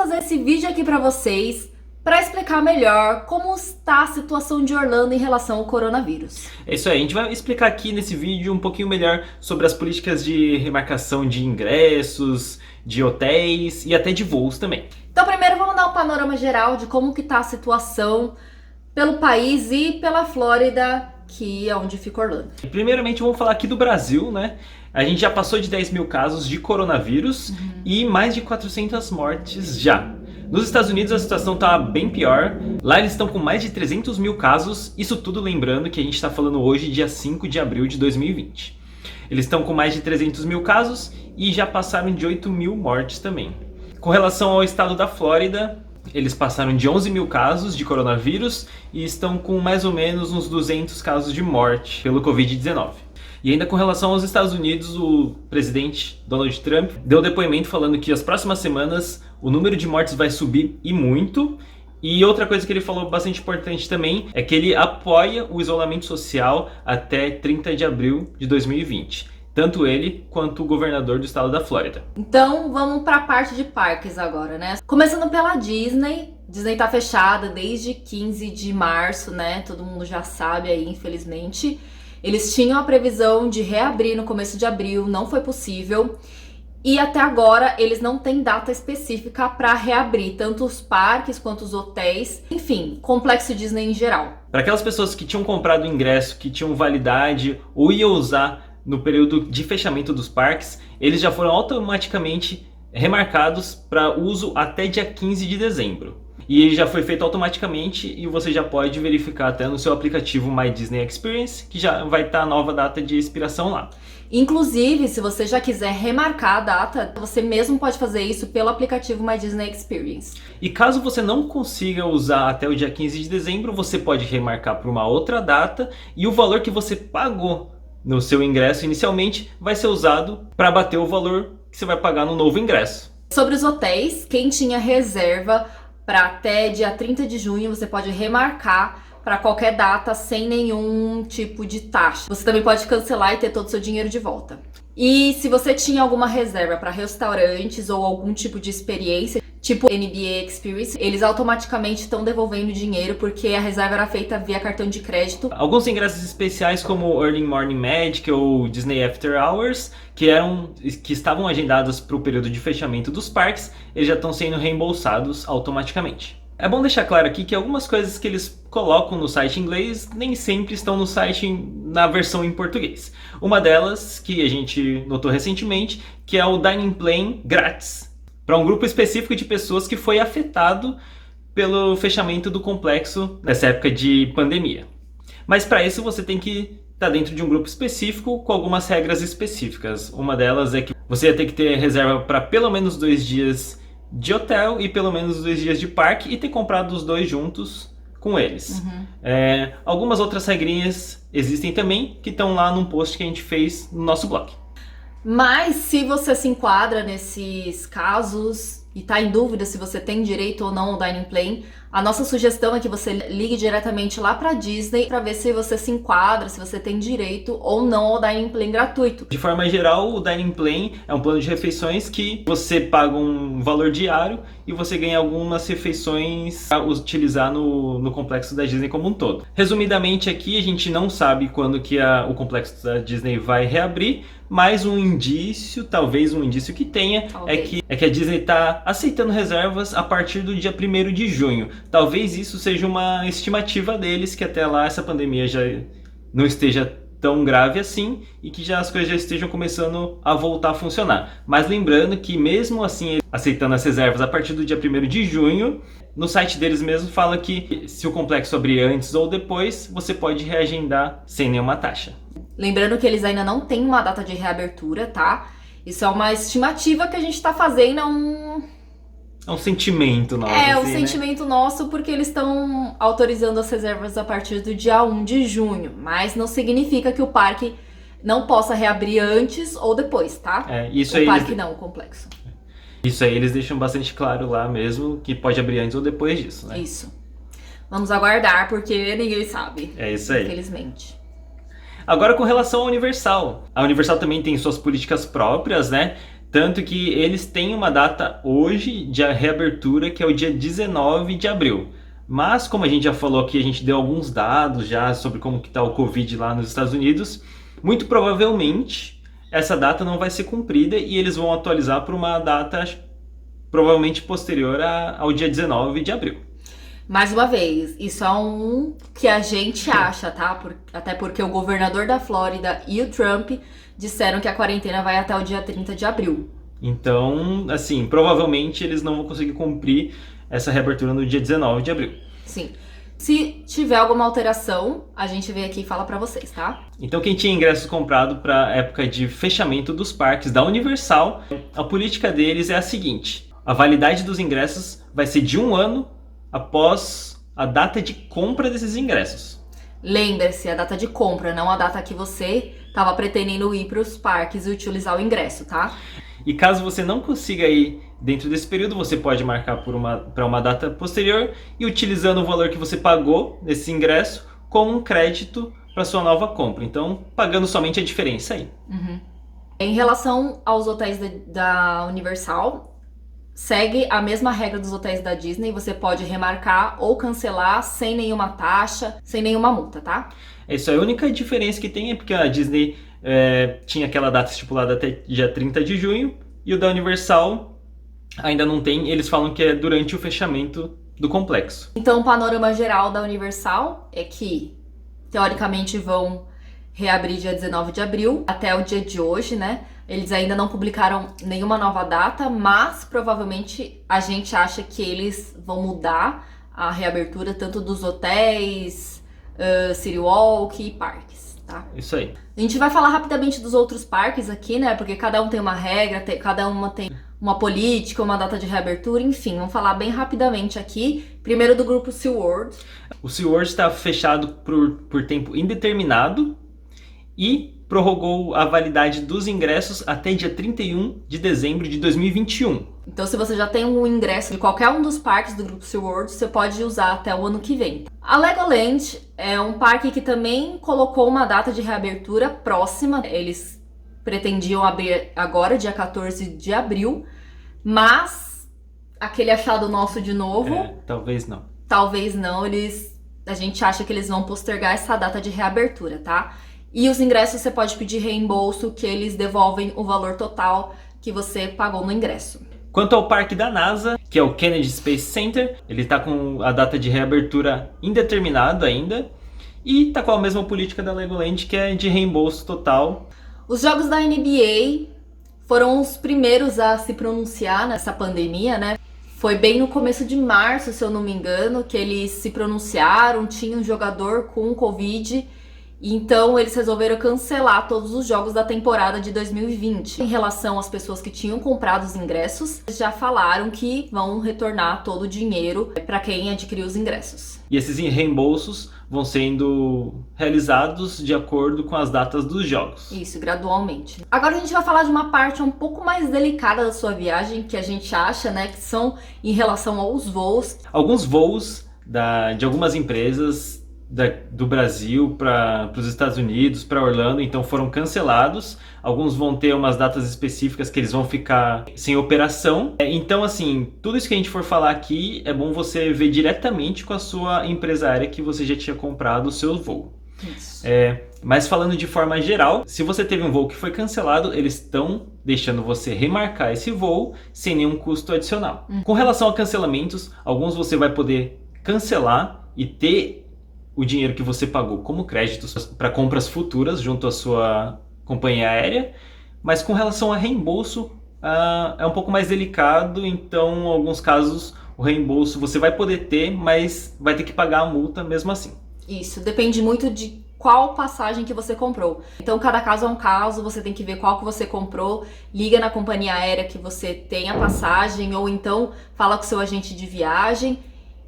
fazer esse vídeo aqui para vocês para explicar melhor como está a situação de Orlando em relação ao coronavírus. É isso aí, a gente vai explicar aqui nesse vídeo um pouquinho melhor sobre as políticas de remarcação de ingressos, de hotéis e até de voos também. Então primeiro vamos dar um panorama geral de como que está a situação pelo país e pela Flórida, que é onde fica Orlando. Primeiramente vamos falar aqui do Brasil, né? A gente já passou de 10 mil casos de coronavírus e mais de 400 mortes já. Nos Estados Unidos a situação está bem pior. Lá eles estão com mais de 300 mil casos. Isso tudo lembrando que a gente está falando hoje, dia 5 de abril de 2020. Eles estão com mais de 300 mil casos e já passaram de 8 mil mortes também. Com relação ao estado da Flórida, eles passaram de 11 mil casos de coronavírus e estão com mais ou menos uns 200 casos de morte pelo Covid-19. E ainda com relação aos Estados Unidos, o presidente Donald Trump deu depoimento falando que as próximas semanas o número de mortes vai subir e muito. E outra coisa que ele falou bastante importante também é que ele apoia o isolamento social até 30 de abril de 2020. Tanto ele quanto o governador do estado da Flórida. Então vamos para a parte de parques agora, né? Começando pela Disney. Disney tá fechada desde 15 de março, né? Todo mundo já sabe aí, infelizmente. Eles tinham a previsão de reabrir no começo de abril, não foi possível. E até agora eles não têm data específica para reabrir, tanto os parques quanto os hotéis, enfim, complexo Disney em geral. Para aquelas pessoas que tinham comprado o ingresso, que tinham validade ou iam usar no período de fechamento dos parques, eles já foram automaticamente remarcados para uso até dia 15 de dezembro. E ele já foi feito automaticamente e você já pode verificar até no seu aplicativo My Disney Experience, que já vai estar a nova data de expiração lá. Inclusive, se você já quiser remarcar a data, você mesmo pode fazer isso pelo aplicativo My Disney Experience. E caso você não consiga usar até o dia 15 de dezembro, você pode remarcar para uma outra data e o valor que você pagou no seu ingresso inicialmente vai ser usado para bater o valor que você vai pagar no novo ingresso. Sobre os hotéis, quem tinha reserva para até dia 30 de junho, você pode remarcar para qualquer data sem nenhum tipo de taxa. Você também pode cancelar e ter todo o seu dinheiro de volta. E se você tinha alguma reserva para restaurantes ou algum tipo de experiência, tipo NBA Experience, eles automaticamente estão devolvendo dinheiro porque a reserva era feita via cartão de crédito. Alguns ingressos especiais como Early Morning Magic ou Disney After Hours, que estavam agendados para o período de fechamento dos parques, eles já estão sendo reembolsados automaticamente. É bom deixar claro aqui que algumas coisas que eles colocam no site em inglês nem sempre estão no site na versão em português. Uma delas, que a gente notou recentemente, que é o Dining Plan grátis, para um grupo específico de pessoas que foi afetado pelo fechamento do complexo nessa época de pandemia. Mas para isso você tem que estar dentro de um grupo específico com algumas regras específicas. Uma delas é que você ia ter que ter reserva para pelo menos 2 dias de hotel e pelo menos 2 dias de parque e ter comprado os dois juntos com eles. Algumas outras regrinhas existem também que estão lá num post que a gente fez no nosso blog. Mas se você se enquadra nesses casos e tá em dúvida se você tem direito ou não ao Dining Plan, a nossa sugestão é que você ligue diretamente lá pra Disney para ver se você se enquadra, se você tem direito ou não ao Dining Plan gratuito. De forma geral, o Dining Plan é um plano de refeições que você paga um valor diário e você ganha algumas refeições para utilizar no complexo da Disney como um todo. Resumidamente aqui, a gente não sabe quando que o complexo da Disney vai reabrir, mas um indício, talvez um indício que tenha, é que a Disney está aceitando reservas a partir do dia 1º de junho. Talvez isso seja uma estimativa deles, que até lá essa pandemia já não esteja tão grave assim e que as coisas já estejam começando a voltar a funcionar. Mas lembrando que mesmo assim, aceitando as reservas a partir do dia 1º de junho, no site deles mesmo fala que se o complexo abrir antes ou depois, você pode reagendar sem nenhuma taxa. Lembrando que eles ainda não têm uma data de reabertura, tá? Isso é uma estimativa que a gente tá fazendo, É um sentimento nosso. Sentimento nosso, porque eles estão autorizando as reservas a partir do dia 1 de junho. Mas não significa que o parque não possa reabrir antes ou depois, tá? O complexo. Isso aí eles deixam bastante claro lá mesmo, que pode abrir antes ou depois disso, né? Isso. Vamos aguardar, porque ninguém sabe. É isso aí. Infelizmente. Agora com relação à Universal. A Universal também tem suas políticas próprias, né? Tanto que eles têm uma data hoje de reabertura, que é o dia 19 de abril. Mas, como a gente já falou aqui, a gente deu alguns dados já sobre como que está o Covid lá nos Estados Unidos, muito provavelmente essa data não vai ser cumprida e eles vão atualizar para uma data provavelmente posterior ao dia 19 de abril. Mais uma vez, isso é um que a gente acha, tá? Até porque o governador da Flórida e o Trump disseram que a quarentena vai até o dia 30 de abril. Então, assim, provavelmente eles não vão conseguir cumprir essa reabertura no dia 19 de abril. Sim. Se tiver alguma alteração, a gente vem aqui e fala pra vocês, tá? Então, quem tinha ingressos comprado para a época de fechamento dos parques da Universal, a política deles é a seguinte: a validade dos ingressos vai ser de 1 ano após a data de compra desses ingressos. Lembre-se, a data de compra, não a data que você estava pretendendo ir para os parques e utilizar o ingresso, tá? E caso você não consiga ir dentro desse período, você pode marcar para uma data posterior e utilizando o valor que você pagou nesse ingresso como um crédito para sua nova compra. Então, pagando somente a diferença aí. Uhum. Em relação aos hotéis da Universal, segue a mesma regra dos hotéis da Disney. Você pode remarcar ou cancelar sem nenhuma taxa, sem nenhuma multa, tá? Isso aí, a única diferença que tem é porque a Disney tinha aquela data estipulada até dia 30 de junho e o da Universal ainda não tem. Eles falam que é durante o fechamento do complexo. Então, o panorama geral da Universal é que, teoricamente, vão reabrir dia 19 de abril até o dia de hoje, né? Eles ainda não publicaram nenhuma nova data, mas provavelmente a gente acha que eles vão mudar a reabertura tanto dos hotéis, City Walk e parques, tá? Isso aí. A gente vai falar rapidamente dos outros parques aqui, né? Porque cada um tem uma regra, cada uma tem uma política, uma data de reabertura, enfim, vamos falar bem rapidamente aqui. Primeiro do grupo SeaWorld. O SeaWorld está fechado por tempo indeterminado e prorrogou a validade dos ingressos até dia 31 de dezembro de 2021. Então, se você já tem um ingresso de qualquer um dos parques do grupo SeaWorld, você pode usar até o ano que vem. A Legoland é um parque que também colocou uma data de reabertura próxima. Eles pretendiam abrir agora, dia 14 de abril, mas aquele achado nosso de novo... talvez não. Talvez não, a gente acha que eles vão postergar essa data de reabertura, tá? E os ingressos você pode pedir reembolso, que eles devolvem o valor total que você pagou no ingresso. Quanto ao parque da NASA, que é o Kennedy Space Center, ele está com a data de reabertura indeterminada ainda e está com a mesma política da Legoland, que é de reembolso total. Os jogos da NBA foram os primeiros a se pronunciar nessa pandemia, né? Foi bem no começo de março, se eu não me engano, que eles se pronunciaram, tinha um jogador com Covid. Então, eles resolveram cancelar todos os jogos da temporada de 2020. Em relação às pessoas que tinham comprado os ingressos, eles já falaram que vão retornar todo o dinheiro para quem adquiriu os ingressos. E esses reembolsos vão sendo realizados de acordo com as datas dos jogos. Isso, gradualmente. Agora a gente vai falar de uma parte um pouco mais delicada da sua viagem, que a gente acha, né, que são em relação aos voos. Alguns voos de algumas empresas do Brasil para os Estados Unidos, para Orlando, então foram cancelados. Alguns vão ter umas datas específicas que eles vão ficar sem operação. Então, assim, tudo isso que a gente for falar aqui é bom você ver diretamente com a sua empresa aérea que você já tinha comprado o seu voo. Isso. Mas falando de forma geral, se você teve um voo que foi cancelado, eles estão deixando você remarcar esse voo sem nenhum custo adicional. Com relação a cancelamentos, alguns você vai poder cancelar e ter o dinheiro que você pagou como créditos para compras futuras junto à sua companhia aérea, mas com relação a reembolso é um pouco mais delicado, então em alguns casos o reembolso você vai poder ter, mas vai ter que pagar a multa mesmo assim. Isso, depende muito de qual passagem que você comprou. Então cada caso é um caso, você tem que ver qual que você comprou, liga na companhia aérea que você tem a passagem, ou então fala com o seu agente de viagem,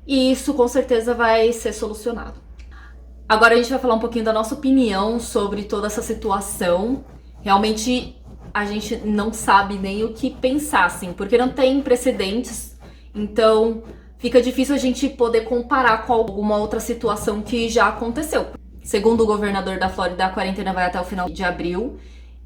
e isso com certeza vai ser solucionado. Agora a gente vai falar um pouquinho da nossa opinião sobre toda essa situação. Realmente a gente não sabe nem o que pensar, assim, porque não tem precedentes, então fica difícil a gente poder comparar com alguma outra situação que já aconteceu. Segundo o governador da Flórida, a quarentena vai até o final de abril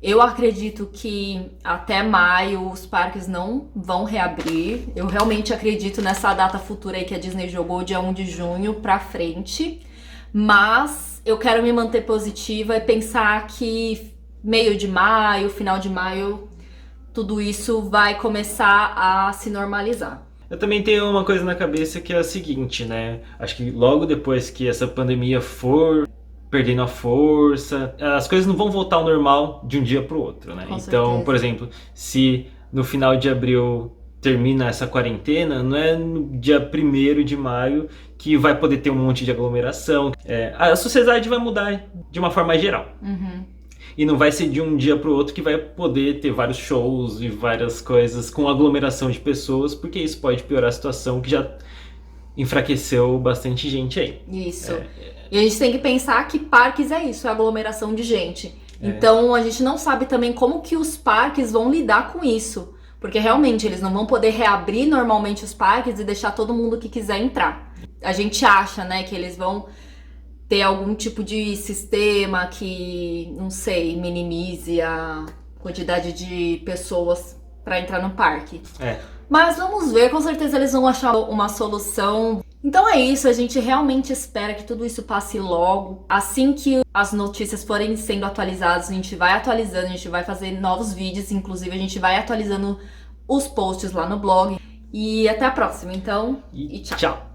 Eu acredito que até maio os parques não vão reabrir. Eu realmente acredito nessa data futura aí que a Disney jogou, dia 1 de junho pra frente. Mas eu quero me manter positiva e pensar que meio de maio, final de maio, tudo isso vai começar a se normalizar. Eu também tenho uma coisa na cabeça que é a seguinte, né? Acho que logo depois que essa pandemia for perdendo a força, as coisas não vão voltar ao normal de um dia para o outro, né? Com Então, certeza. por exemplo, se no final de abril termina essa quarentena, não é no dia 1º de maio que vai poder ter um monte de aglomeração. A sociedade vai mudar de uma forma geral. E não vai ser de um dia para o outro que vai poder ter vários shows e várias coisas com aglomeração de pessoas, porque isso pode piorar a situação que já enfraqueceu bastante gente aí. Isso. E a gente tem que pensar que parques é isso, é aglomeração de gente. Então a gente não sabe também como que os parques vão lidar com isso. Porque realmente eles não vão poder reabrir normalmente os parques e deixar todo mundo que quiser entrar. A gente acha, né, que eles vão ter algum tipo de sistema que, não sei, minimize a quantidade de pessoas para entrar no parque. Mas vamos ver, com certeza eles vão achar uma solução. Então é isso, a gente realmente espera que tudo isso passe logo. Assim que as notícias forem sendo atualizadas, a gente vai atualizando, a gente vai fazer novos vídeos, inclusive a gente vai atualizando os posts lá no blog. E até a próxima, então, e tchau.